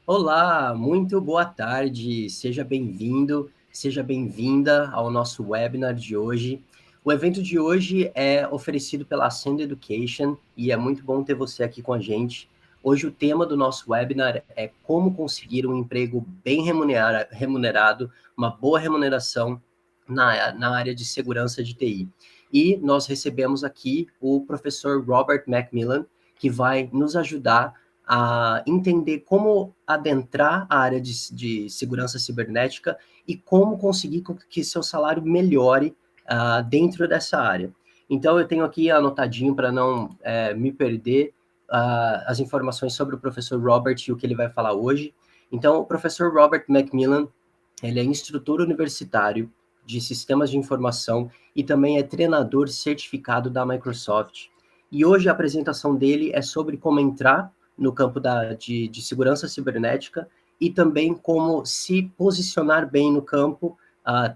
Olá, muito boa tarde. Seja bem-vindo, seja bem-vinda ao nosso webinar de hoje. O evento de hoje é oferecido pela Ascend Education e é muito bom ter você aqui com a gente. Hoje o tema do nosso webinar é como conseguir um emprego bem remunerado, uma boa remuneração na área de segurança de TI. E nós recebemos aqui o professor Robert McMillen, que vai nos ajudar a entender como adentrar a área de segurança cibernética e como conseguir que seu salário melhore dentro dessa área. Então, eu tenho aqui anotadinho para não me perder as informações sobre o professor Robert e o que ele vai falar hoje. Então, o professor Robert McMillen, ele é instrutor universitário de Sistemas de Informação e também é treinador certificado da Microsoft. E hoje a apresentação dele é sobre como entrar no campo de segurança cibernética e também como se posicionar bem no campo,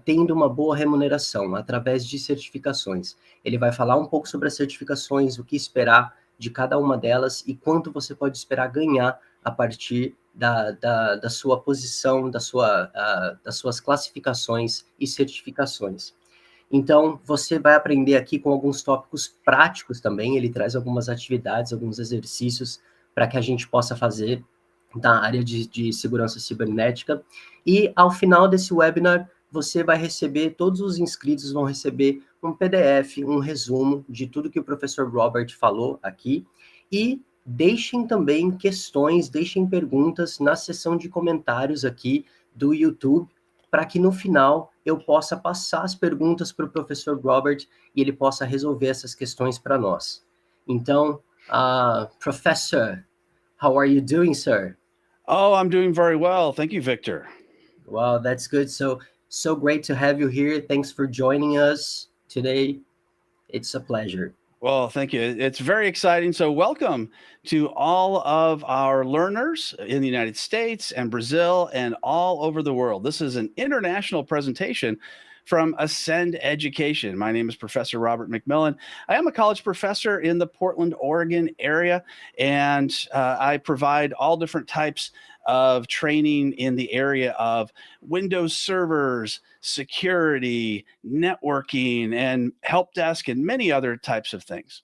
tendo uma boa remuneração através de certificações. Ele vai falar um pouco sobre as certificações, o que esperar de cada uma delas e quanto você pode esperar ganhar a partir da sua posição, das suas classificações e certificações. Então, você vai aprender aqui com alguns tópicos práticos também. Ele traz algumas atividades, alguns exercícios para que a gente possa fazer na área de segurança cibernética. E ao final desse webinar, você vai receber, todos os inscritos vão receber um PDF, um resumo de tudo que o professor Robert falou aqui. E deixem também questões, deixem perguntas na seção de comentários aqui do YouTube, para que no final eu possa passar as perguntas para o professor Robert e ele possa resolver essas questões para nós. Então, Professor, how are you doing, sir? Oh, I'm doing very well. Thank you, Victor. Wow, that's good. So great to have you here. Thanks for joining us today. It's a pleasure. Well, thank you. It's very exciting. So, welcome to all of our learners in the United States and Brazil and all over the world. This is an international presentation from Ascend Education. My name is Professor Robert McMillen. I am a college professor in the Portland, Oregon area, and I provide all different types of training in the area of Windows servers, security, networking, and help desk, and many other types of things.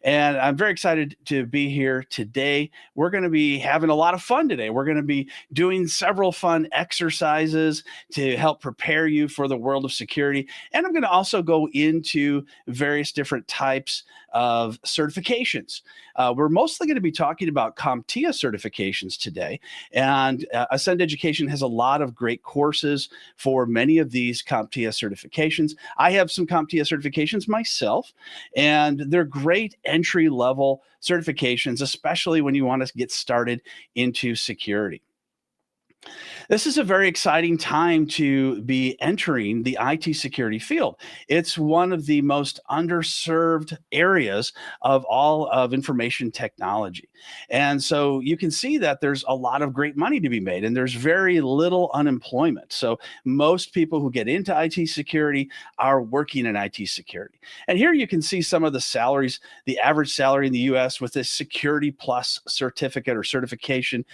And I'm very excited to be here today. We're going to be having a lot of fun today. We're going to be doing several fun exercises to help prepare you for the world of security. And I'm going to also go into various different types of certifications. We're mostly going to be talking about CompTIA certifications today. And Ascend Education has a lot of great courses for many of these CompTIA certifications. I have some CompTIA certifications myself, and they're great entry-level certifications, especially when you want to get started into security. This is a very exciting time to be entering the IT security field. It's one of the most underserved areas of all of information technology. And so you can see that there's a lot of great money to be made, and there's very little unemployment. So most people who get into IT security are working in IT security. And here you can see some of the salaries, the average salary in the US with this Security Plus certificate or certification.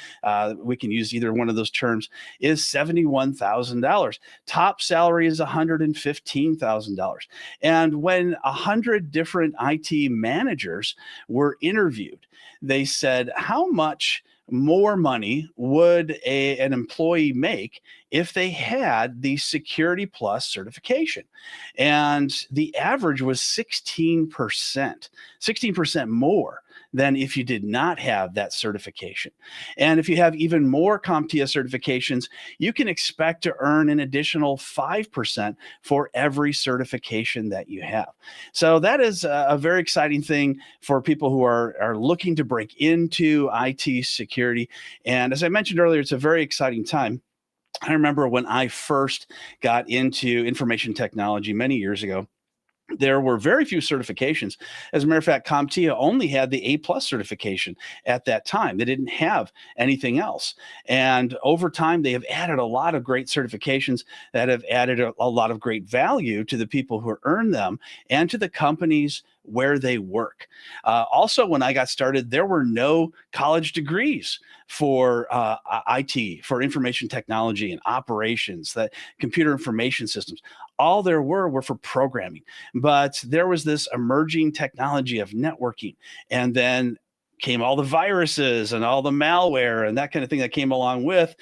We can use either one of those terms, is $71,000. Top salary is $115,000. And when 100 different IT managers were interviewed, they said, how much more money would an employee make if they had the Security Plus certification? And the average was 16% more than if you did not have that certification. And if you have even more CompTIA certifications, you can expect to earn an additional 5% for every certification that you have. So that is a very exciting thing for people who are looking to break into IT security. And as I mentioned earlier, it's a very exciting time. I remember when I first got into information technology many years ago, there were very few certifications. As a matter of fact, CompTIA only had the A+ certification at that time. They didn't have anything else. And over time, they have added a lot of great certifications that have added a lot of great value to the people who earn them and to the companies where they work. Also, when I got started, there were no college degrees for IT, for information technology and operations, that computer information systems. All there were for programming. But there was this emerging technology of networking. And then came all the viruses and all the malware and that kind of thing that came along with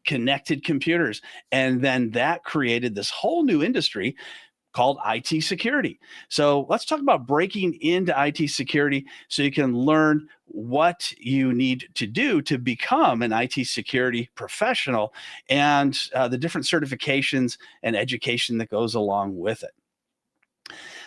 connected computers. And then that created this whole new industry called IT security. So let's talk about breaking into IT security so you can learn what you need to do to become an IT security professional and the different certifications and education that goes along with it.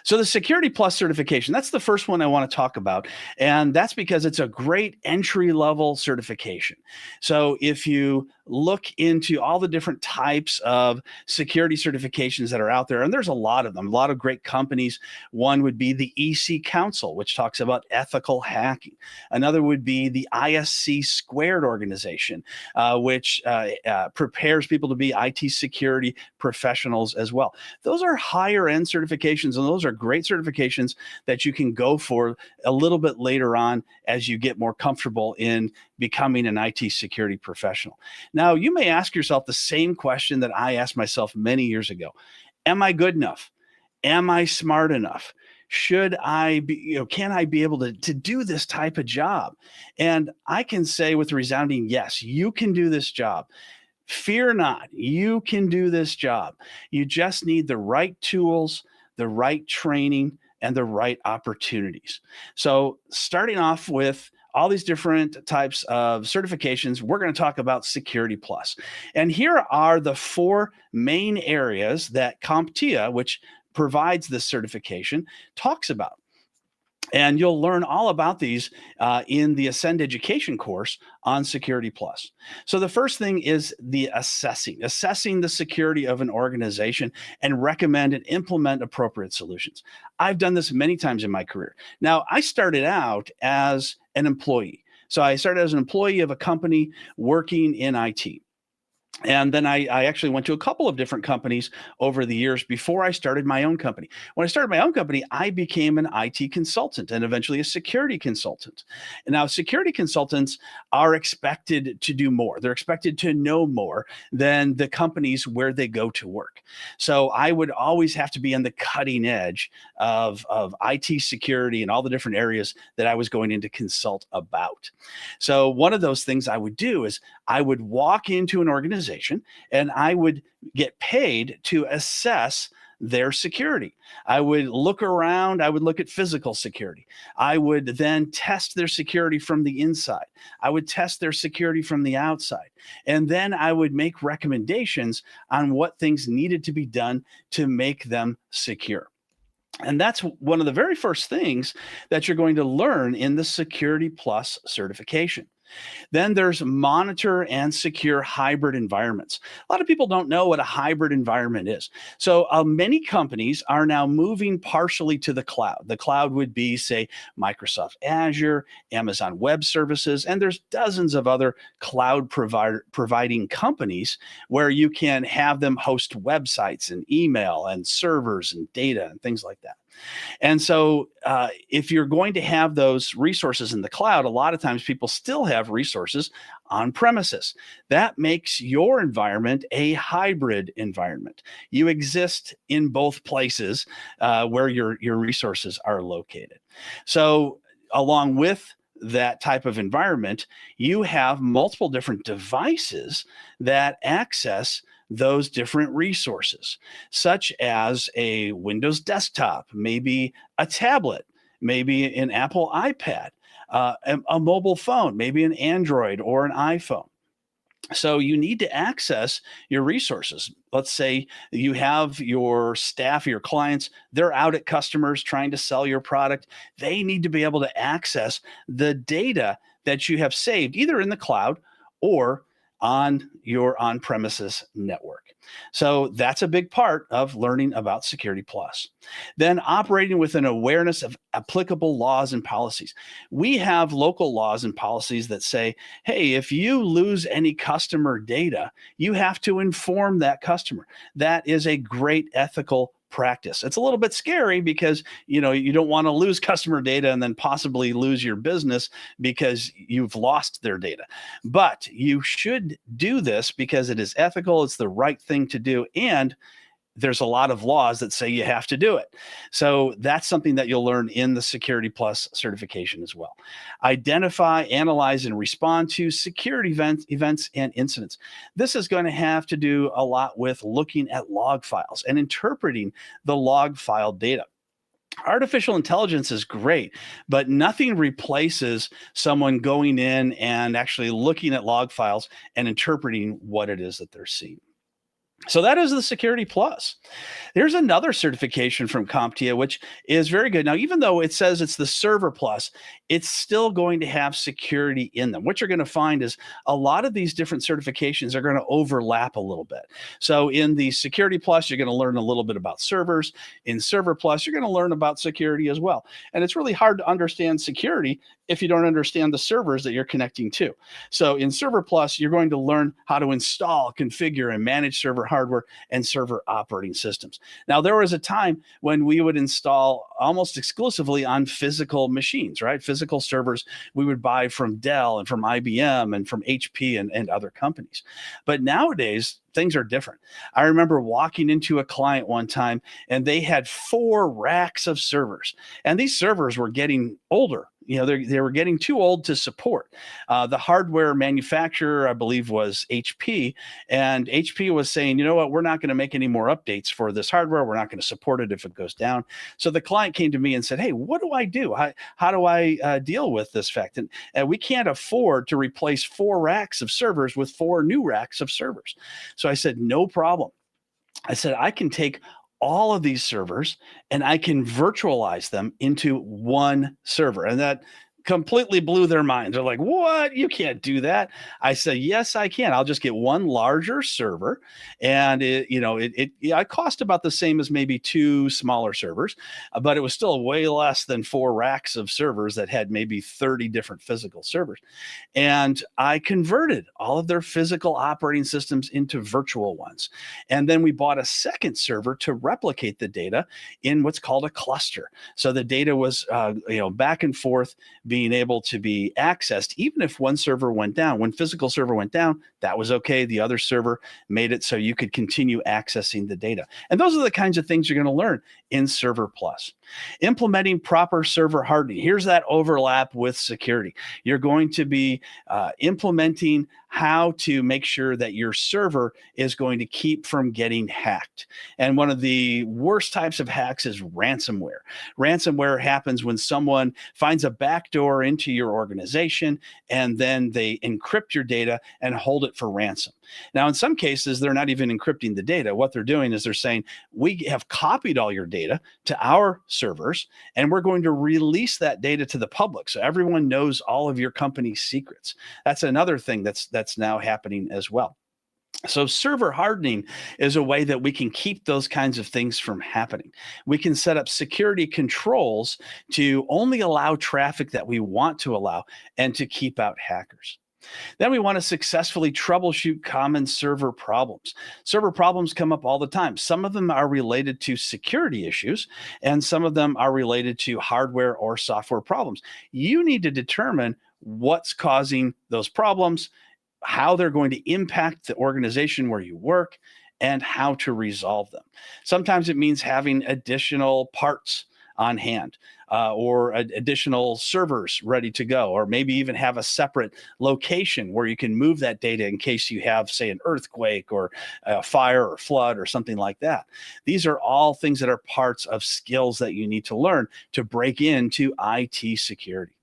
So the Security Plus certification, that's the first one I want to talk about. And that's because it's a great entry-level certification. So if you look into all the different types of security certifications that are out there, and there's a lot of them, a lot of great companies. One would be the EC Council, which talks about ethical hacking. Another would be the ISC Squared organization, which prepares people to be IT security professionals as well. Those are higher end certifications, and those are great certifications that you can go for a little bit later on as you get more comfortable in becoming an IT security professional. Now, you may ask yourself the same question that I asked myself many years ago. Am I good enough? Am I smart enough? Should I be, can I be able to do this type of job? And I can say with resounding yes, you can do this job. Fear not, you can do this job. You just need the right tools, the right training, and the right opportunities. So starting off with all these different types of certifications, we're going to talk about Security Plus. And here are the 4 main areas that CompTIA, which provides this certification, talks about. And you'll learn all about these in the Ascend Education course on Security Plus. So the first thing is the assessing the security of an organization and recommend and implement appropriate solutions. I've done this many times in my career. Now, I started out as an employee. So I started as an employee of a company working in IT. And then I actually went to a couple of different companies over the years before I started my own company. When I started my own company, I became an IT consultant and eventually a security consultant. And now security consultants are expected to do more. They're expected to know more than the companies where they go to work. So I would always have to be on the cutting edge of IT security and all the different areas that I was going in to consult about. So one of those things I would do is I would walk into an organization and I would get paid to assess their security. I would look around, I would look at physical security. I would then test their security from the inside. I would test their security from the outside. And then I would make recommendations on what things needed to be done to make them secure. And that's one of the very first things that you're going to learn in the Security Plus certification. Then there's monitor and secure hybrid environments. A lot of people don't know what a hybrid environment is. So many companies are now moving partially to the cloud. The cloud would be, say, Microsoft Azure, Amazon Web Services, and there's dozens of other cloud providing companies where you can have them host websites and email and servers and data and things like that. And so if you're going to have those resources in the cloud, a lot of times people still have resources on premises. That makes your environment a hybrid environment. You exist in both places where your resources are located. So along with that type of environment, you have multiple different devices that access those different resources, such as a Windows desktop, maybe a tablet, maybe an Apple iPad, a mobile phone, maybe an Android or an iPhone. So you need to access your resources. Let's say you have your staff, your clients, they're out at customers trying to sell your product. They need to be able to access the data that you have saved either in the cloud or on your on-premises network. So that's a big part of learning about Security Plus. Then operating with an awareness of applicable laws and policies. We have local laws and policies that say, hey, if you lose any customer data, you have to inform that customer. That is a great ethical practice. It's a little bit scary because, you don't want to lose customer data and then possibly lose your business because you've lost their data. But you should do this because it is ethical, it's the right thing to do, and there's a lot of laws that say you have to do it. So that's something that you'll learn in the Security Plus certification as well. Identify, analyze, and respond to security events and incidents. This is going to have to do a lot with looking at log files and interpreting the log file data. Artificial intelligence is great, but nothing replaces someone going in and actually looking at log files and interpreting what it is that they're seeing. So that is the Security Plus. There's another certification from CompTIA, which is very good. Now, even though it says it's the Server Plus, it's still going to have security in them. What you're going to find is a lot of these different certifications are going to overlap a little bit. So in the Security Plus, you're going to learn a little bit about servers. In Server Plus, you're going to learn about security as well. And it's really hard to understand security if you don't understand the servers that you're connecting to. So in Server Plus, you're going to learn how to install, configure, and manage server hardware and server operating systems. Now, there was a time when we would install almost exclusively on physical machines, right? Physical servers we would buy from Dell and from IBM and from HP and other companies. But nowadays, things are different. I remember walking into a client one time and they had 4 racks of servers, and these servers were getting older. They were getting too old to support. The hardware manufacturer, I believe, was HP, and HP was saying, you know what, we're not going to make any more updates for this hardware. We're not going to support it if it goes down. So the client came to me and said, hey, what do I do? How do I deal with this fact? And we can't afford to replace 4 racks of servers with 4 new racks of servers. So I said, no problem. I said, I can take all of these servers and I can virtualize them into one server. And that completely blew their minds. They're like, what? You can't do that. I said, yes, I can. I'll just get one larger server. And it cost about the same as maybe 2 smaller servers, but it was still way less than 4 racks of servers that had maybe 30 different physical servers. And I converted all of their physical operating systems into virtual ones. And then we bought a second server to replicate the data in what's called a cluster. So the data was, back and forth, being able to be accessed, even if one server went down. When physical server went down, that was okay. The other server made it so you could continue accessing the data. And those are the kinds of things you're going to learn in Server Plus. Implementing proper server hardening. Here's that overlap with security. You're going to be implementing how to make sure that your server is going to keep from getting hacked. And one of the worst types of hacks is ransomware. Ransomware happens when someone finds a backdoor into your organization and then they encrypt your data and hold it for ransom. Now, in some cases, they're not even encrypting the data. What they're doing is they're saying, we have copied all your data to our servers, and we're going to release that data to the public so everyone knows all of your company's secrets. That's another thing that's now happening as well. So server hardening is a way that we can keep those kinds of things from happening. We can set up security controls to only allow traffic that we want to allow and to keep out hackers. Then we want to successfully troubleshoot common server problems. Server problems come up all the time. Some of them are related to security issues, and some of them are related to hardware or software problems. You need to determine what's causing those problems, how they're going to impact the organization where you work, and how to resolve them. Sometimes it means having additional parts on hand, or additional servers ready to go, or maybe even have a separate location where you can move that data in case you have, say, an earthquake or a fire or flood or something like that. These are all things that are parts of skills that you need to learn to break into IT security.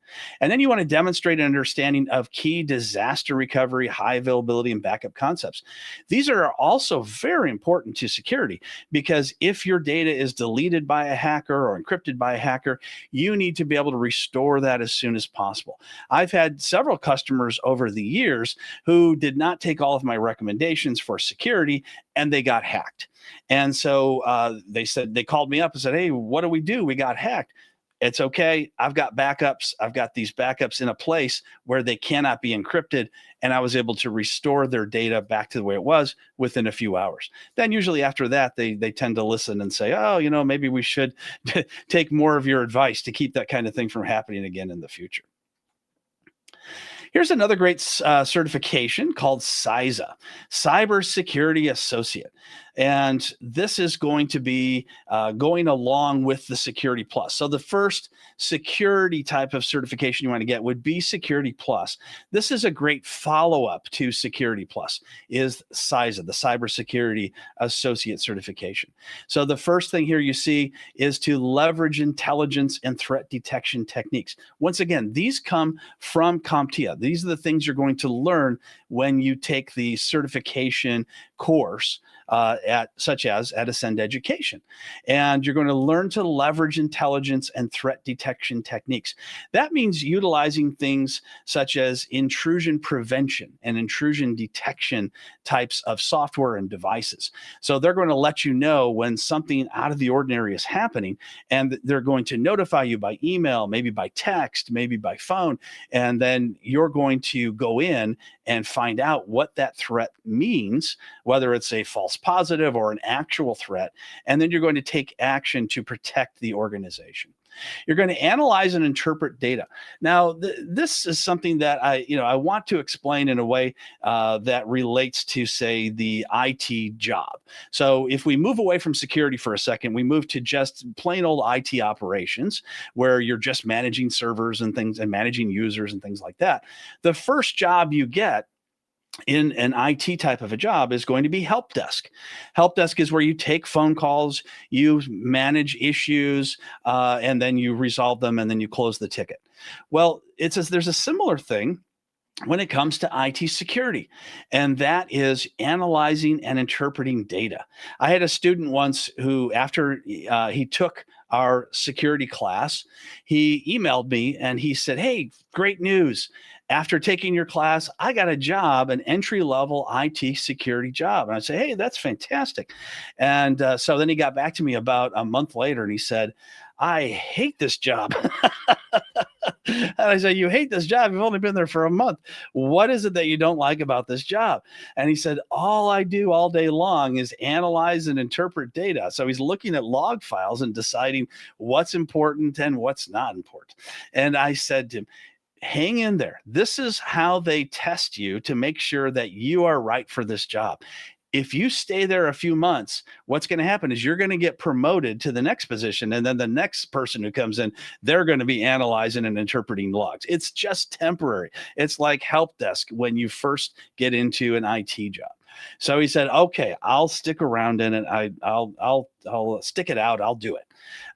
And then you want to demonstrate an understanding of key disaster recovery, high availability, and backup concepts. These are also very important to security because if your data is deleted by a hacker or encrypted by a hacker, you need to be able to restore that as soon as possible. I've had several customers over the years who did not take all of my recommendations for security, and they got hacked. And so they called me up and said, hey, what do? We got hacked. It's okay. I've got backups. I've got these backups in a place where they cannot be encrypted. And I was able to restore their data back to the way it was within a few hours. Then usually after that, they tend to listen and say, oh, maybe we should take more of your advice to keep that kind of thing from happening again in the future. Here's another great certification called CISA, Cybersecurity Associate. And this is going to be going along with the Security Plus. So the first security type of certification you want to get would be Security Plus. This is a great follow-up to Security Plus, is CISA, the Cybersecurity Associate certification. So the first thing here you see is to leverage intelligence and threat detection techniques. Once again, these come from CompTIA. These are the things you're going to learn when you take the certification course such as at Ascend Education. And you're going to learn to leverage intelligence and threat detection techniques. That means utilizing things such as intrusion prevention and intrusion detection types of software and devices. So they're going to let you know when something out of the ordinary is happening, and they're going to notify you by email, maybe by text, maybe by phone, and then you're going to go in and find out what that threat means, whether it's a false positive or an actual threat, and then you're going to take action to protect the organization. You're going to analyze and interpret data. Now, this is something that I want to explain in a way that relates to, say, the IT job. So if we move away from security for a second, we move to just plain old IT operations, where you're just managing servers and things and managing users and things like that. The first job you get in an IT type of a job is going to be help desk. Help desk is where you take phone calls, you manage issues, and then you resolve them, and then you close the ticket. Well, there's a similar thing when it comes to IT security, and that is analyzing and interpreting data. I had a student once who, after he took our security class, he emailed me and he said, "Hey, great news. After taking your class, I got a job, an entry-level IT security job." And I said, "Hey, that's fantastic." And so then he got back to me about a month later and he said, "I hate this job." And I said, "You hate this job? You've only been there for a month. What is it that you don't like about this job?" And he said, "All I do all day long is analyze and interpret data." So he's looking at log files and deciding what's important and what's not important. And I said to him, hang in there. This is how they test you to make sure that you are right for this job. If you stay there a few months, what's going to happen is you're going to get promoted to the next position. And then the next person who comes in, they're going to be analyzing and interpreting logs. It's just temporary. It's like help desk when you first get into an IT job. So he said, "Okay, I'll stick around in it. I'll stick it out. I'll do it."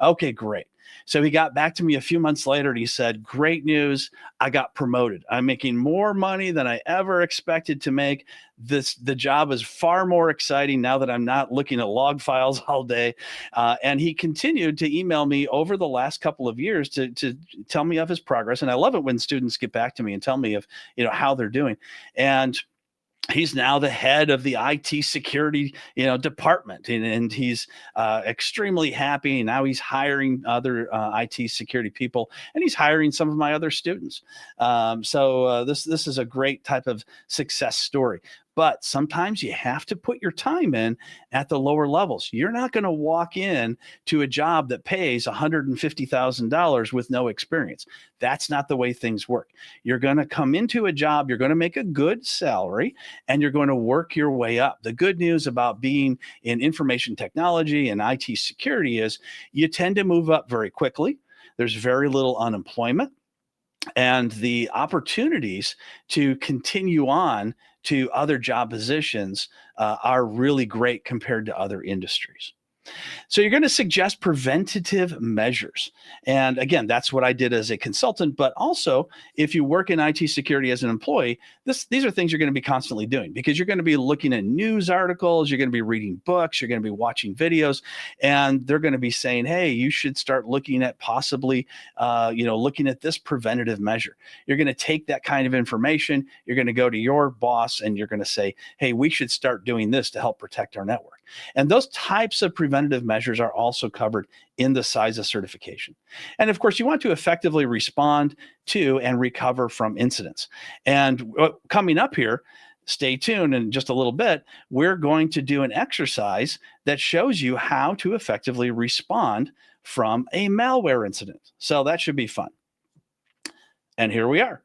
Okay, great. So he got back to me a few months later and he said, "Great news. I got promoted. I'm making more money than I ever expected to make. The job is far more exciting now that I'm not looking at log files all day." And he continued to email me over the last couple of years to tell me of his progress. And I love it when students get back to me and tell me of, how they're doing. And he's now the head of the IT security, department, and he's extremely happy. Now he's hiring other IT security people, and he's hiring some of my other students. So this is a great type of success story. But sometimes you have to put your time in at the lower levels. You're not going to walk in to a job that pays $150,000 with no experience. That's not the way things work. You're going to come into a job, you're going to make a good salary, and you're going to work your way up. The good news about being in information technology and IT security is you tend to move up very quickly. There's very little unemployment, and the opportunities to continue on to other job positions are really great compared to other industries. So you're going to suggest preventative measures. And again, that's what I did as a consultant. But also, if you work in IT security as an employee, these are things you're going to be constantly doing, because you're going to be looking at news articles, you're going to be reading books, you're going to be watching videos, and they're going to be saying, "Hey, you should start looking at possibly, looking at this preventative measure." You're going to take that kind of information, you're going to go to your boss, and you're going to say, "Hey, we should start doing this to help protect our network." And those types of preventative preventative measures are also covered in the CISA certification. And of course, you want to effectively respond to and recover from incidents. And coming up here, stay tuned in just a little bit, we're going to do an exercise that shows you how to effectively respond from a malware incident. So that should be fun. And here we are.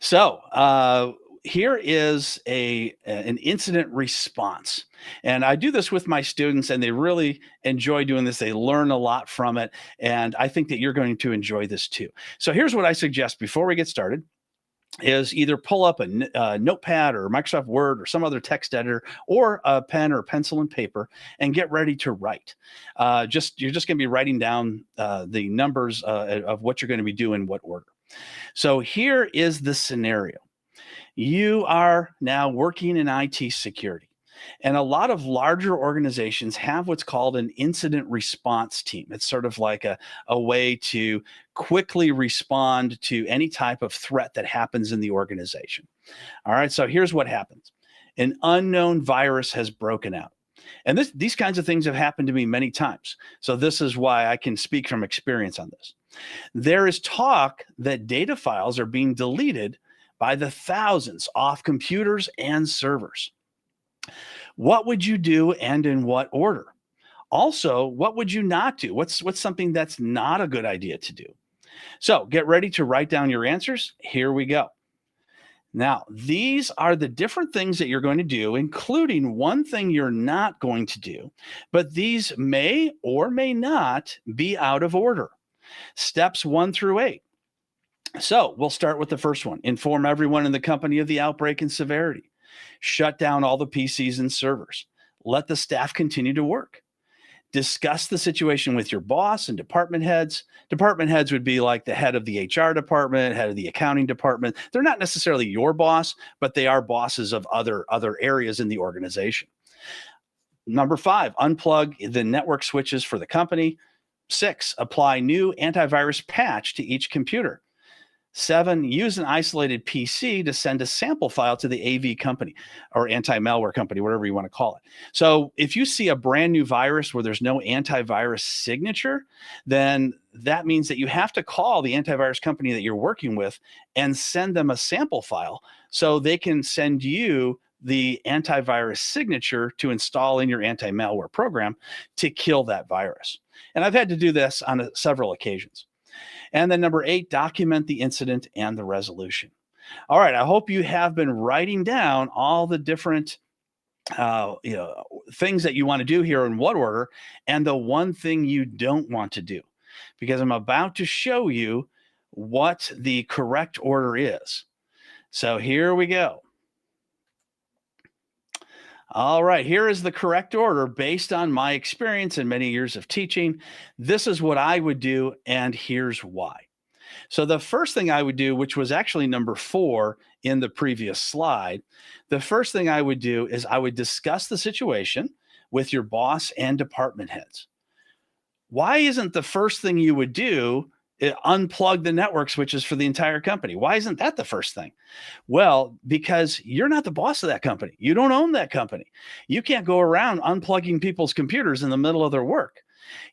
So here is an incident response. And I do this with my students, and they really enjoy doing this. They learn a lot from it. And I think that you're going to enjoy this too. So here's what I suggest before we get started is either pull up a notepad or Microsoft Word or some other text editor or a pen or pencil and paper and get ready to write. You're just going to be writing down the numbers of what you're going to be doing, what order. So here is the scenario. You are now working in IT security. And a lot of larger organizations have what's called an incident response team. It's sort of like a way to quickly respond to any type of threat that happens in the organization. All right, so here's what happens. An unknown virus has broken out. And these kinds of things have happened to me many times. So this is why I can speak from experience on this. There is talk that data files are being deleted by the thousands off computers and servers. What would you do and in what order? Also, what would you not do? What's something that's not a good idea to do? So get ready to write down your answers. Here we go. Now, these are the different things that you're going to do, including one thing you're not going to do, but these may or may not be out of order. Steps 1 through 8. So we'll start with the first one. Inform everyone in the company of the outbreak and severity. Shut down all the PCs and servers. Let the staff continue to work. Discuss the situation with your boss and department heads. Department heads would be like the head of the HR department, head of the accounting department. They're not necessarily your boss, but they are bosses of other areas in the organization. Number 5, unplug the network switches for the company. 6, apply new antivirus patch to each computer. 7, use an isolated PC to send a sample file to the AV company or anti-malware company, whatever you want to call it. So if you see a brand new virus where there's no antivirus signature, then that means that you have to call the antivirus company that you're working with and send them a sample file so they can send you the antivirus signature to install in your anti-malware program to kill that virus. And I've had to do this on several occasions. And then number 8, document the incident and the resolution. All right, I hope you have been writing down all the different things that you want to do here in what order and the one thing you don't want to do, because I'm about to show you what the correct order is. So here we go. All right, here is the correct order based on my experience and many years of teaching. This is what I would do, and here's why. So the first thing I would do, which was actually number 4 in the previous slide, the first thing I would do is I would discuss the situation with your boss and department heads. Why isn't the first thing you would do unplug the network switches for the entire company? Why isn't that the first thing? Well, because you're not the boss of that company. You don't own that company. You can't go around unplugging people's computers in the middle of their work.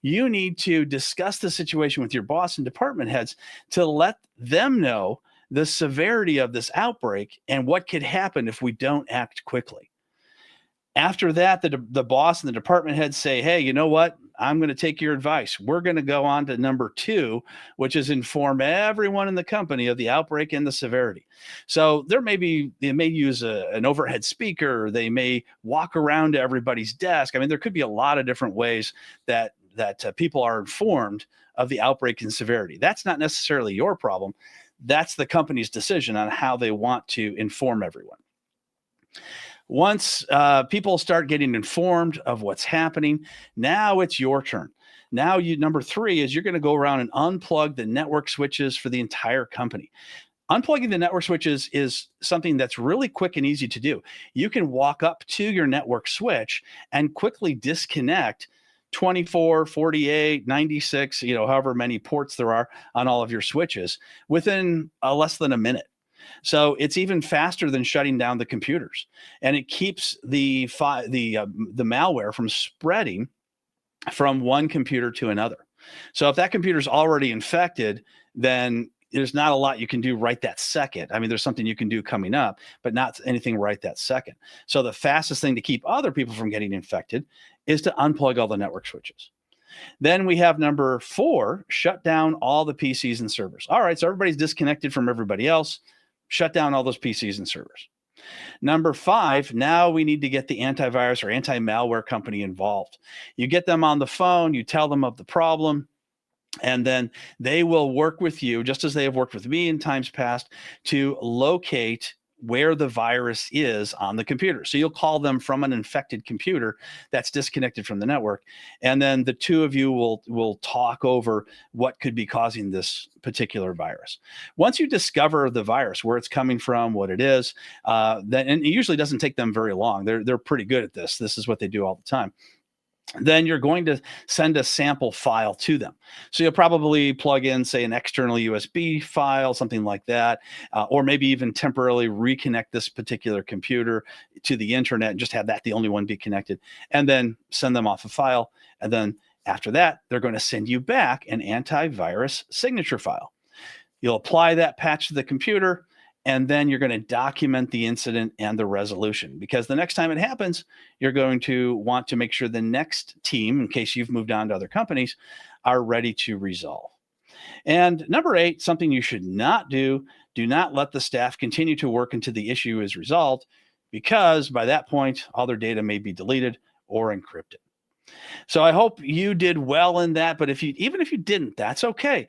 You need to discuss the situation with your boss and department heads to let them know the severity of this outbreak and what could happen if we don't act quickly. After that, the boss and the department heads say, hey, you know what? I'm going to take your advice. We're going to go on to number 2, which is inform everyone in the company of the outbreak and the severity. So they may use an overhead speaker. They may walk around to everybody's desk. I mean, there could be a lot of different ways that people are informed of the outbreak and severity. That's not necessarily your problem. That's the company's decision on how they want to inform everyone. Once people start getting informed of what's happening, now it's your turn. Now number 3 is you're going to go around and unplug the network switches for the entire company. Unplugging the network switches is something that's really quick and easy to do. You can walk up to your network switch and quickly disconnect 24, 48, 96, however many ports there are on all of your switches within less than a minute. So it's even faster than shutting down the computers, and it keeps the malware from spreading from one computer to another. So if that computer is already infected, then there's not a lot you can do right that second. I mean, there's something you can do coming up, but not anything right that second. So the fastest thing to keep other people from getting infected is to unplug all the network switches. Then we have number 4, shut down all the PCs and servers. All right, so everybody's disconnected from everybody else. Shut down all those PCs and servers. Number 5, now we need to get the antivirus or anti-malware company involved. You get them on the phone, you tell them of the problem, and then they will work with you, just as they have worked with me in times past, to locate where the virus is on the computer. So you'll call them from an infected computer that's disconnected from the network, and then the two of you will talk over what could be causing this particular virus. Once you discover the virus, where it's coming from, what it is, then, and it usually doesn't take them very long. They're pretty good at this. This is what they do all the time. Then you're going to send a sample file to them. So you'll probably plug in, say, an external USB file, something like that, or maybe even temporarily reconnect this particular computer to the internet and just have that the only one be connected, and then send them off a file. And then after that, they're going to send you back an antivirus signature file. You'll apply that patch to the computer, and then you're going to document the incident and the resolution, because the next time it happens, you're going to want to make sure the next team, in case you've moved on to other companies, are ready to resolve. And number 8, something you should not do not let the staff continue to work until the issue is resolved, because by that point, all their data may be deleted or encrypted. So I hope you did well in that, but even if you didn't, that's okay.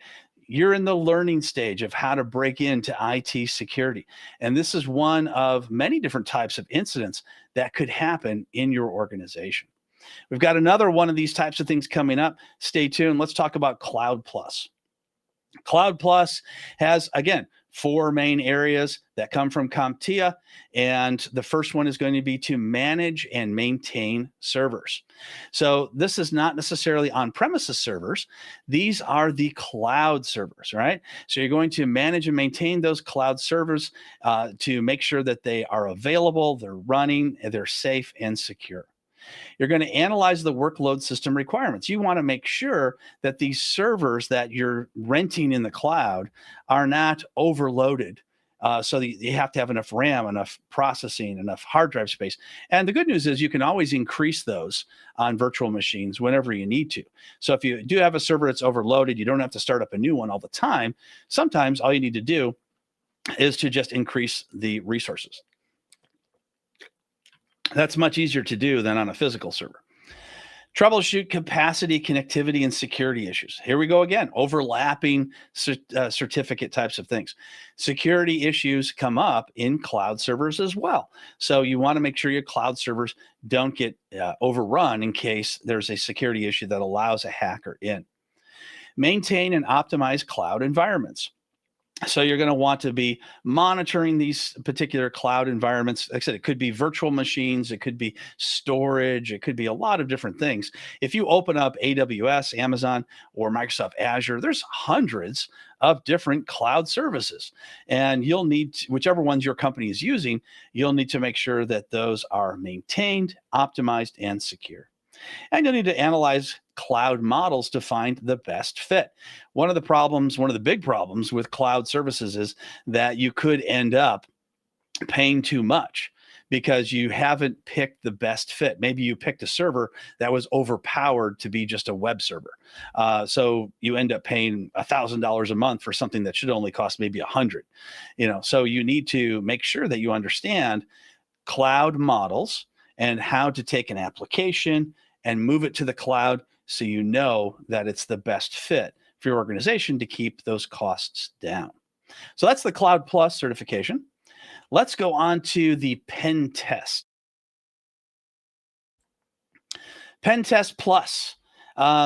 You're in the learning stage of how to break into IT security. And this is one of many different types of incidents that could happen in your organization. We've got another one of these types of things coming up. Stay tuned. Let's talk about Cloud Plus. Cloud Plus has, again, 4 main areas that come from CompTIA. And the first one is going to be to manage and maintain servers. So this is not necessarily on-premises servers. These are the cloud servers, right? So you're going to manage and maintain those cloud servers to make sure that they are available, they're running, they're safe and secure. You're going to analyze the workload system requirements. You want to make sure that these servers that you're renting in the cloud are not overloaded. So that you have to have enough RAM, enough processing, enough hard drive space. And the good news is you can always increase those on virtual machines whenever you need to. So if you do have a server that's overloaded, you don't have to start up a new one all the time. Sometimes all you need to do is to just increase the resources. That's much easier to do than on a physical server. Troubleshoot capacity, connectivity, and security issues. Here we go again, overlapping certificate types of things. Security issues come up in cloud servers as well. So you want to make sure your cloud servers don't get overrun in case there's a security issue that allows a hacker in. Maintain and optimize cloud environments. So you're going to want to be monitoring these particular cloud environments. Like I said, it could be virtual machines, it could be storage, it could be a lot of different things. If you open up AWS, Amazon, or Microsoft Azure, there's hundreds of different cloud services. And you'll need, whichever ones your company is using, you'll need to make sure that those are maintained, optimized, and secure. And you'll need to analyze cloud models to find the best fit. One of the big problems with cloud services is that you could end up paying too much because you haven't picked the best fit. Maybe you picked a server that was overpowered to be just a web server. So you end up paying $1,000 a month for something that should only cost maybe $100. So you need to make sure that you understand cloud models and how to take an application and move it to the cloud so you know that it's the best fit for your organization to keep those costs down. So that's the Cloud Plus certification. Let's go on to the Pen Test. Pen Test Plus.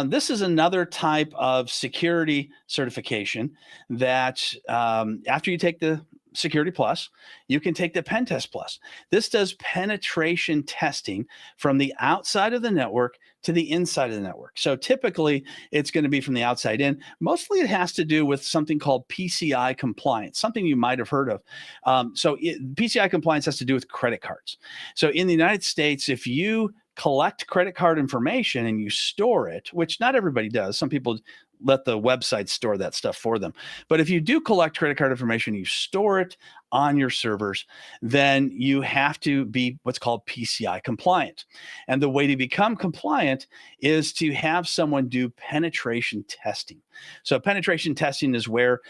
This is another type of security certification that after you take the Security Plus, you can take the Pen Test Plus. This does penetration testing from the outside of the network to the inside of the network. So typically it's going to be from the outside in. Mostly it has to do with something called PCI compliance, something you might have heard of. PCI compliance has to do with credit cards. So in the United States, if you collect credit card information and you store it, which not everybody does. Some people let the website store that stuff for them. But if you do collect credit card information, you store it on your servers, then you have to be what's called PCI compliant. And the way to become compliant is to have someone do penetration testing. So penetration testing is where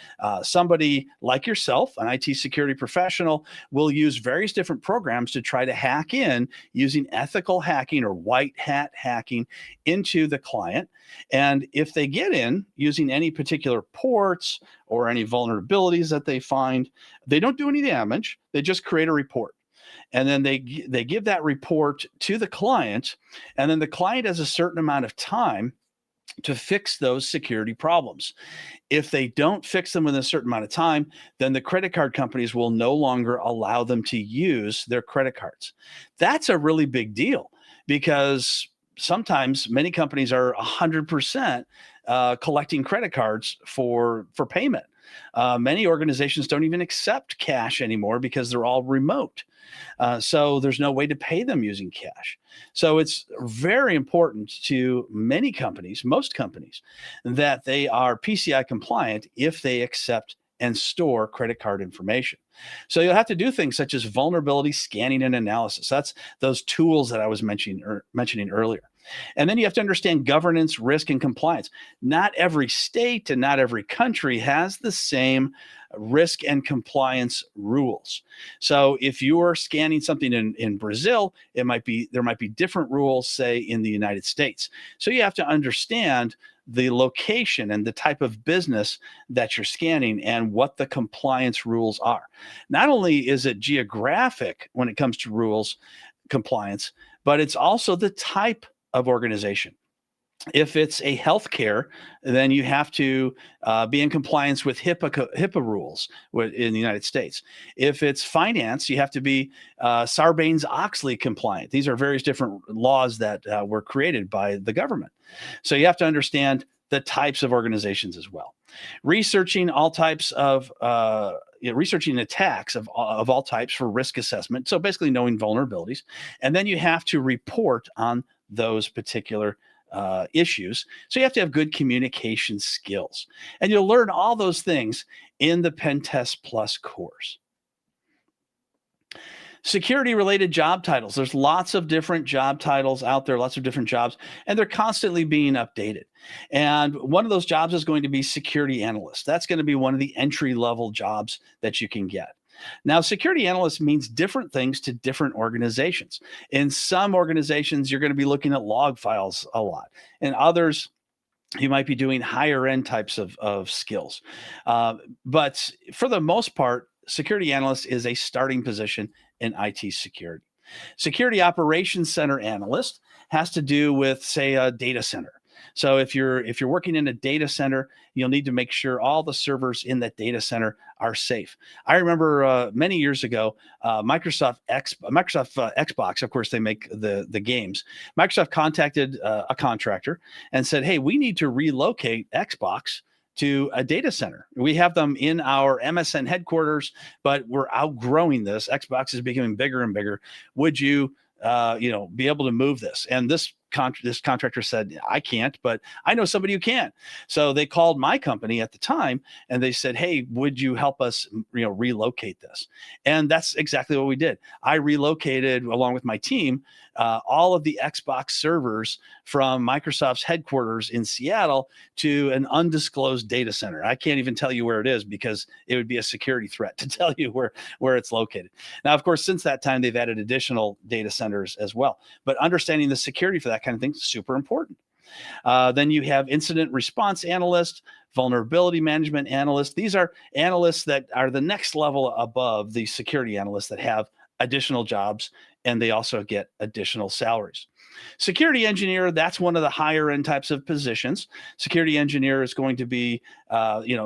somebody like yourself, an IT security professional, will use various different programs to try to hack in using ethical hacking or white hat hacking into the client. And if they get in using any particular ports or any vulnerabilities that they find, they don't do any damage. They just create a report. And then they give that report to the client. And then the client has a certain amount of time to fix those security problems. If they don't fix them within a certain amount of time, then the credit card companies will no longer allow them to use their credit cards. That's a really big deal because sometimes many companies are 100% collecting credit cards for payment. Many organizations don't even accept cash anymore because they're all remote. So there's no way to pay them using cash. So it's very important to many companies, most companies, that they are PCI compliant if they accept and store credit card information. So you'll have to do things such as vulnerability scanning and analysis. That's those tools that I was mentioning earlier. And then you have to understand governance, risk, and compliance. Not every state and not every country has the same risk and compliance rules. So if you're scanning something in Brazil, there might be different rules, say, in the United States. So you have to understand the location and the type of business that you're scanning and what the compliance rules are. Not only is it geographic when it comes to rules compliance, but it's also the type of organization. If it's a healthcare, then you have to be in compliance with HIPAA rules in the United States. If it's finance, you have to be Sarbanes-Oxley compliant. These are various different laws that were created by the government. So you have to understand the types of organizations as well. Researching all types of researching attacks of all types for risk assessment. So basically knowing vulnerabilities. And then you have to report on those particular issues. So you have to have good communication skills. And you'll learn all those things in the Pen Test Plus course. Security related job titles. There's lots of different job titles out there, lots of different jobs, and they're constantly being updated. And one of those jobs is going to be security analyst. That's going to be one of the entry level jobs that you can get. Now, security analyst means different things to different organizations. In some organizations, you're going to be looking at log files a lot. In others, you might be doing higher end types of skills. But for the most part, security analyst is a starting position in IT security. Security operations center analyst has to do with, say, a data center. So if you're working in a data center, you'll need to make sure all the servers in that data center are safe. I remember many years ago, Microsoft Xbox, of course, they make the games. Microsoft contacted a contractor and said, "Hey, we need to relocate Xbox to a data center. We have them in our MSN headquarters, but we're outgrowing this. Xbox is becoming bigger and bigger. Would you, be able to move this?" And this contractor said, "I can't, but I know somebody who can." So they called my company at the time and they said, "Hey, would you help us, relocate this?" And that's exactly what we did. I relocated, along with my team, all of the Xbox servers from Microsoft's headquarters in Seattle to an undisclosed data center. I can't even tell you where it is because it would be a security threat to tell you where it's located. Now, of course, since that time, they've added additional data centers as well. But understanding the security for that kind of thing is super important. Then you have incident response analyst, vulnerability management analyst. These are analysts that are the next level above the security analysts that have additional jobs, and they also get additional salaries. Security engineer, that's one of the higher end types of positions. Security engineer is going to be,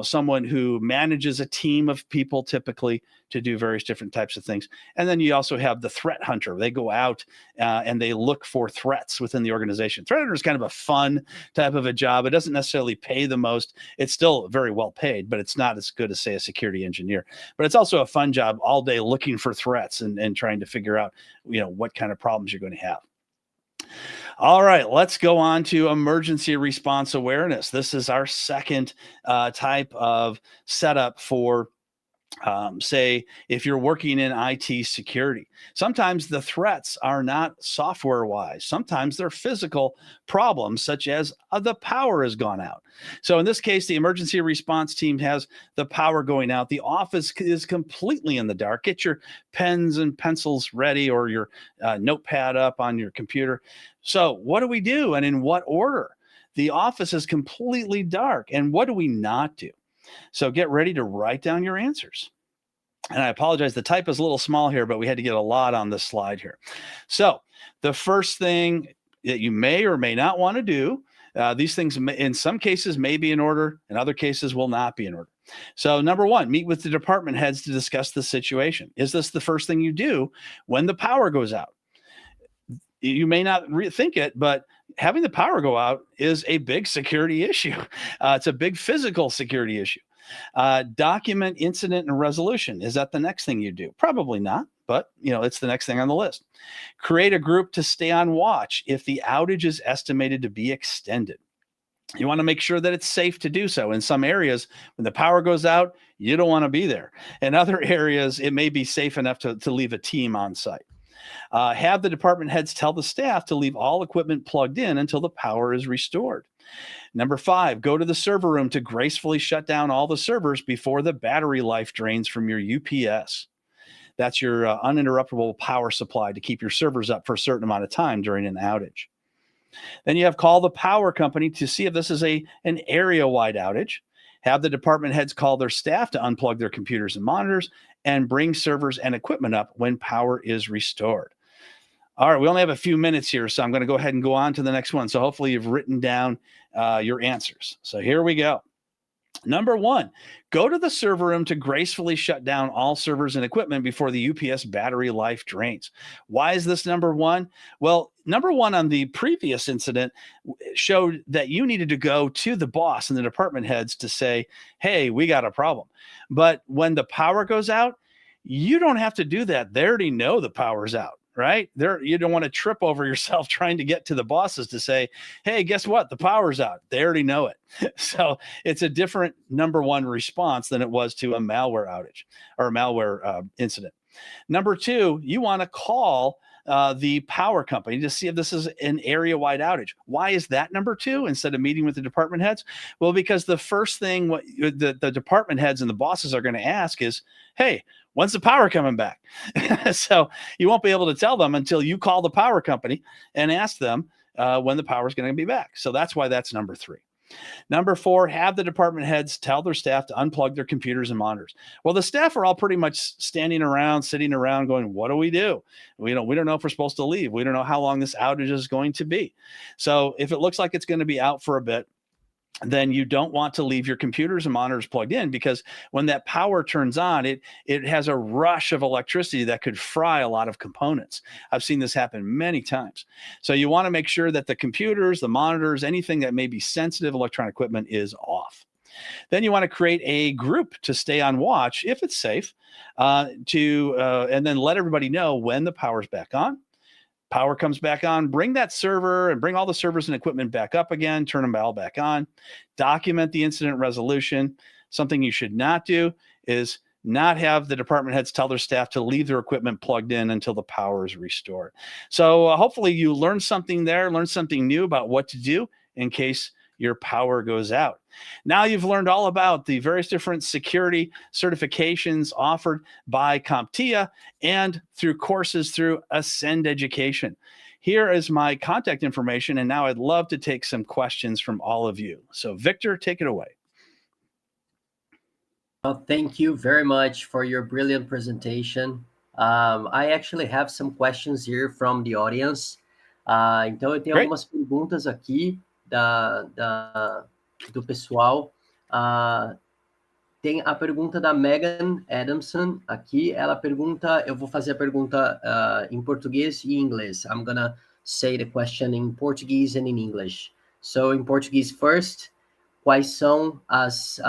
someone who manages a team of people typically to do various different types of things. And then you also have the threat hunter. They go out and they look for threats within the organization. Threat hunter is kind of a fun type of a job. It doesn't necessarily pay the most. It's still very well paid, but it's not as good as, say, a security engineer. But it's also a fun job all day looking for threats and trying to figure out, what kind of problems you're going to have. All right, let's go on to emergency response awareness. This is our second type of setup for say, if you're working in IT security. Sometimes the threats are not software wise, sometimes they're physical problems, such as the power has gone out. So, in this case, the emergency response team has the power going out. The office is completely in the dark. Get your pens and pencils ready, or your notepad up on your computer. So, what do we do, and in what order? The office is completely dark. And what do we not do? So get ready to write down your answers. And I apologize, the type is a little small here, but we had to get a lot on this slide here. So the first thing that you may or may not want to do, these things in some cases may be in order, in other cases will not be in order. So number one, meet with the department heads to discuss the situation. Is this the first thing you do when the power goes out? You may not think it, but having the power go out is a big security issue. It's a big physical security issue. Document incident and resolution. Is that the next thing you do? Probably not, but it's the next thing on the list. Create a group to stay on watch if the outage is estimated to be extended. You want to make sure that it's safe to do so. In some areas, when the power goes out, you don't want to be there. In other areas, it may be safe enough to leave a team on site. Have the department heads tell the staff to leave all equipment plugged in until the power is restored. Number 5, go to the server room to gracefully shut down all the servers before the battery life drains from your UPS. That's your uninterruptible power supply to keep your servers up for a certain amount of time during an outage. Then you have call the power company to see if this is an area-wide outage. Have the department heads call their staff to unplug their computers and monitors and bring servers and equipment up when power is restored. All right, we only have a few minutes here, so I'm going to go ahead and go on to the next one. So hopefully you've written down your answers. So here we go. Number 1, go to the server room to gracefully shut down all servers and equipment before the UPS battery life drains. Why is this number 1? Well, number 1 on the previous incident showed that you needed to go to the boss and the department heads to say, hey, we got a problem. But when the power goes out, you don't have to do that. They already know the power's out. Right there, you don't want to trip over yourself trying to get to the bosses to say, hey, guess what? The power's out. They already know it. So it's a different number 1 response than it was to a malware outage or a malware incident. Number 2, you want to call the power company to see if this is an area-wide outage. Why is that number 2 instead of meeting with the department heads? Well, because the first thing what the department heads and the bosses are going to ask is, hey, when's the power coming back? So you won't be able to tell them until you call the power company and ask them when the power is going to be back. So that's why that's number 3. Number 4, have the department heads tell their staff to unplug their computers and monitors. Well, the staff are all pretty much standing around, sitting around going, what do? We don't know if we're supposed to leave. We don't know how long this outage is going to be. So if it looks like it's going to be out for a bit, then you don't want to leave your computers and monitors plugged in, because when that power turns on, it has a rush of electricity that could fry a lot of components. I've seen this happen many times. So you want to make sure that the computers, the monitors, anything that may be sensitive electronic equipment is off. Then you want to create a group to stay on watch if it's safe, and then let everybody know when the power's back on. Power comes back on, bring that server and bring all the servers and equipment back up again, turn them all back on, document the incident resolution. Something you should not do is not have the department heads tell their staff to leave their equipment plugged in until the power is restored. So hopefully you learned something there, learned something new about what to do in case your power goes out. Now you've learned all about the various different security certifications offered by CompTIA and through courses through Ascend Education. Here is my contact information, and now I'd love to take some questions from all of you. So Victor, take it away. Well, thank you very much for your brilliant presentation. I actually have some questions here from the audience. Então eu tenho algumas perguntas aqui do pessoal. Tem a pergunta da Megan Adamson aqui. Ela pergunta, eu vou fazer a pergunta em português e inglês. I'm gonna say the question in Portuguese and in English. So in Portuguese first, quais são as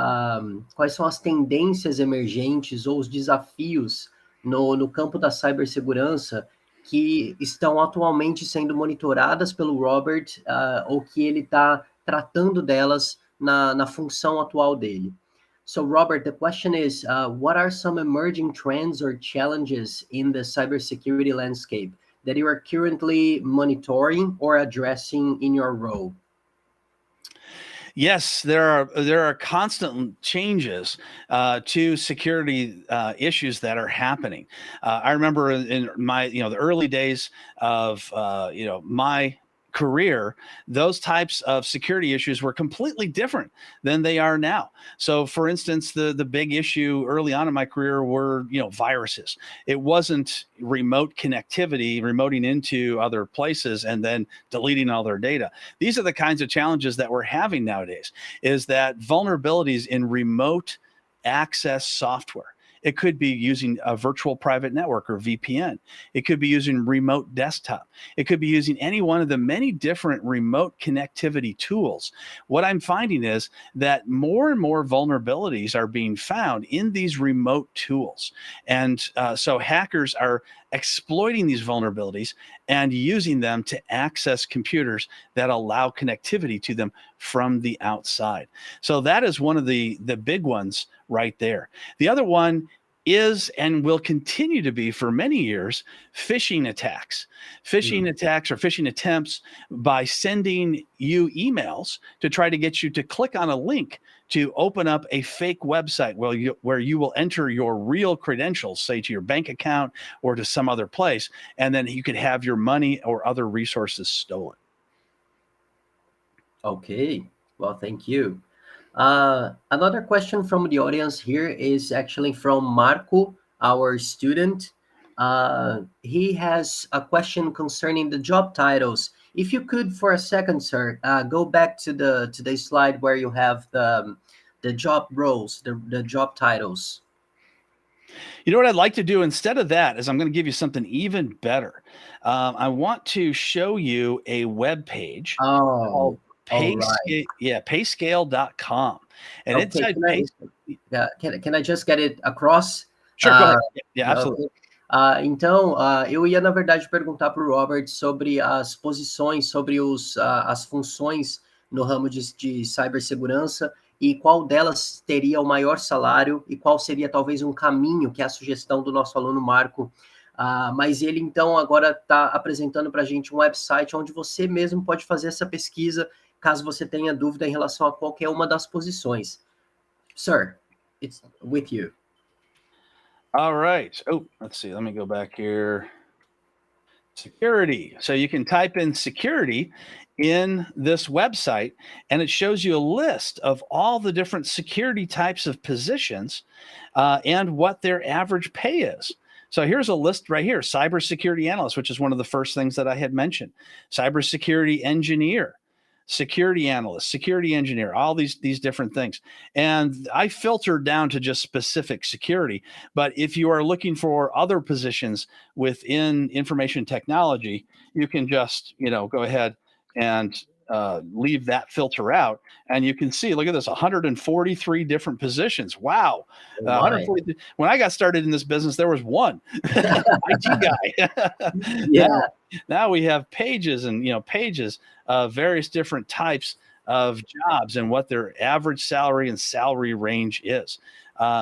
tendências emergentes ou os desafios no campo da cibersegurança que estão atualmente sendo monitoradas pelo Robert, ou que ele está tratando delas na função atual dele. So, Robert, the question is, what are some emerging trends or challenges in the cybersecurity landscape that you are currently monitoring or addressing in your role? Yes, there are constant changes to security issues that are happening. I remember in my the early days of my career, those types of security issues were completely different than they are now. So, for instance, the big issue early on in my career were viruses. It wasn't remote connectivity, remoting into other places and then deleting all their data. These are the kinds of challenges that we're having nowadays, is that vulnerabilities in remote access software. It could be using a virtual private network or VPN. It could be using remote desktop. It could be using any one of the many different remote connectivity tools. What I'm finding is that more and more vulnerabilities are being found in these remote tools. And so hackers are exploiting these vulnerabilities and using them to access computers that allow connectivity to them from the outside. So that is one of the big ones right there. The other one is and will continue to be for many years phishing attacks. Phishing attacks or phishing attempts by sending you emails to try to get you to click on a link to open up a fake website where you will enter your real credentials, say to your bank account or to some other place, and then you could have your money or other resources stolen. Okay, well, thank you. Another question from the audience here is actually from Marco, our student. He has a question concerning the job titles. If you could, for a second, sir, go back to the slide where you have the job roles, the job titles. You know what I'd like to do instead of that is I'm going to give you something even better. I want to show you a web page called all right. payscale.com. And Okay, inside can I just get it across? Sure, go ahead. Yeah, absolutely. Então, eu ia, na verdade, perguntar para o Robert sobre as posições, sobre as funções no ramo de cibersegurança e qual delas teria o maior salário e qual seria talvez um caminho, que é a sugestão do nosso aluno Marco. Mas ele, então, agora está apresentando para a gente um website onde você mesmo pode fazer essa pesquisa, caso você tenha dúvida em relação a qualquer uma das posições. Sir, it's with you. All right. Oh, let's see. Let me go back here. Security. So you can type in security in this website, and it shows you a list of all the different security types of positions and what their average pay is. So here's a list right here. Cybersecurity analyst, which is one of the first things that I had mentioned. Cybersecurity engineer, security analyst, security engineer, all these different things. And I filtered down to just specific security. But if you are looking for other positions within information technology, you can just, go ahead and leave that filter out. And you can see, look at this, 143 different positions. Wow. 140. When I got started in this business, there was one IT guy. Yeah. Now we have pages and pages of various different types of jobs and what their average salary and salary range is.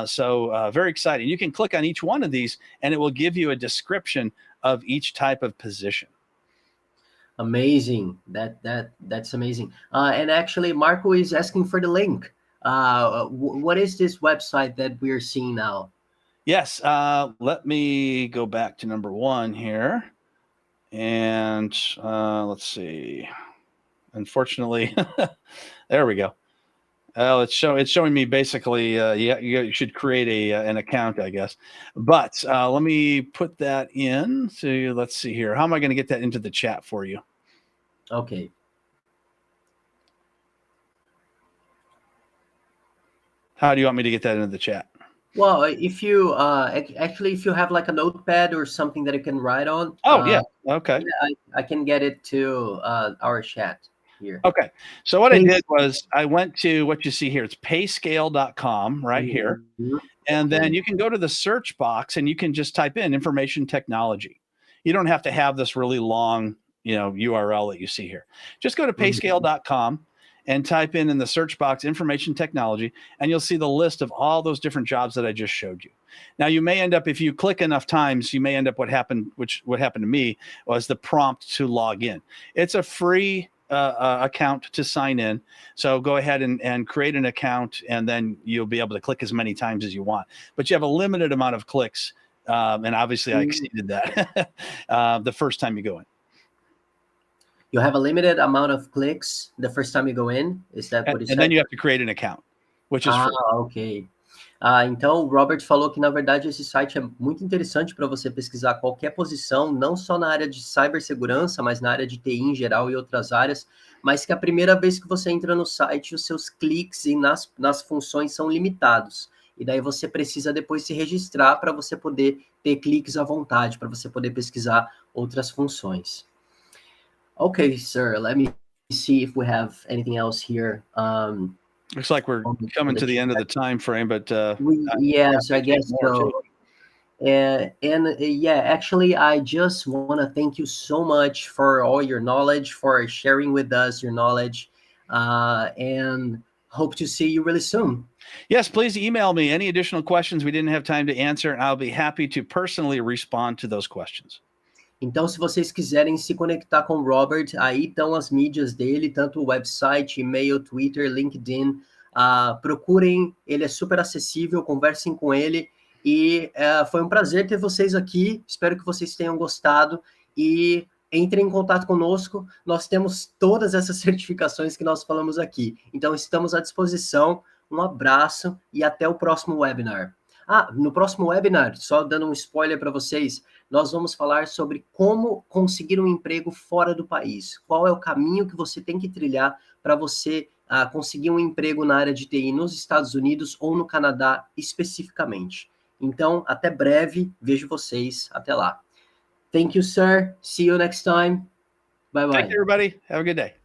So very exciting. You can click on each one of these and it will give you a description of each type of position. Amazing. That's amazing. And actually, Marco is asking for the link. What is this website that we're seeing now? Yes. Let me go back to number one here. And let's see. Unfortunately, there we go. Well, it's showing me basically, you should create an account, I guess. But let me put that in. So let's see here. How am I going to get that into the chat for you? Okay. How do you want me to get that into the chat? Well, if you if you have like a notepad or something that you can write on. Oh, yeah. Okay. Yeah, I can get it to our chat here. Okay. So what I did was I went to what you see here. It's payscale.com right here. And then you can go to the search box and you can just type in information technology. you don't have to have this really long, URL that you see here. Just go to payscale.com and type in the search box information technology, and you'll see the list of all those different jobs that I just showed you. Now, you may end up, if you click enough times, you may end up what happened to me was the prompt to log in. It's a free account to sign in. So go ahead and create an account, and then you'll be able to click as many times as you want. But you have a limited amount of clicks, and obviously I exceeded that the first time you go in. You have a limited amount of clicks the first time you go in? Is that what you said? And then you have to create an account, which is free. Ok. Então, o Robert falou que, na verdade, esse site é muito interessante para você pesquisar qualquer posição, não só na área de cibersegurança, mas na área de TI em geral e outras áreas, mas que a primeira vez que você entra no site, os seus cliques e nas funções são limitados. E daí você precisa depois se registrar para você poder ter cliques à vontade, para você poder pesquisar outras funções. Okay, sir, let me see if we have anything else here. Looks like we're coming to the end of the time frame, but yes, I guess so. Actually, I just want to thank you so much for all your knowledge, for sharing with us your knowledge, and hope to see you really soon. Yes, please email me any additional questions we didn't have time to answer, and I'll be happy to personally respond to those questions. Então, se vocês quiserem se conectar com o Robert, aí estão as mídias dele, tanto o website, e-mail, Twitter, LinkedIn. Procurem, ele é super acessível, conversem com ele. E foi um prazer ter vocês aqui, espero que vocês tenham gostado. E entrem em contato conosco, nós temos todas essas certificações que nós falamos aqui. Então, estamos à disposição. Um abraço e até o próximo webinar. No próximo webinar, só dando um spoiler para vocês, nós vamos falar sobre como conseguir um emprego fora do país. Qual é o caminho que você tem que trilhar para você conseguir um emprego na área de TI nos Estados Unidos ou no Canadá especificamente. Então, até breve, vejo vocês. Até lá. Thank you, sir. See you next time. Bye-bye. Thank you, everybody. Have a good day.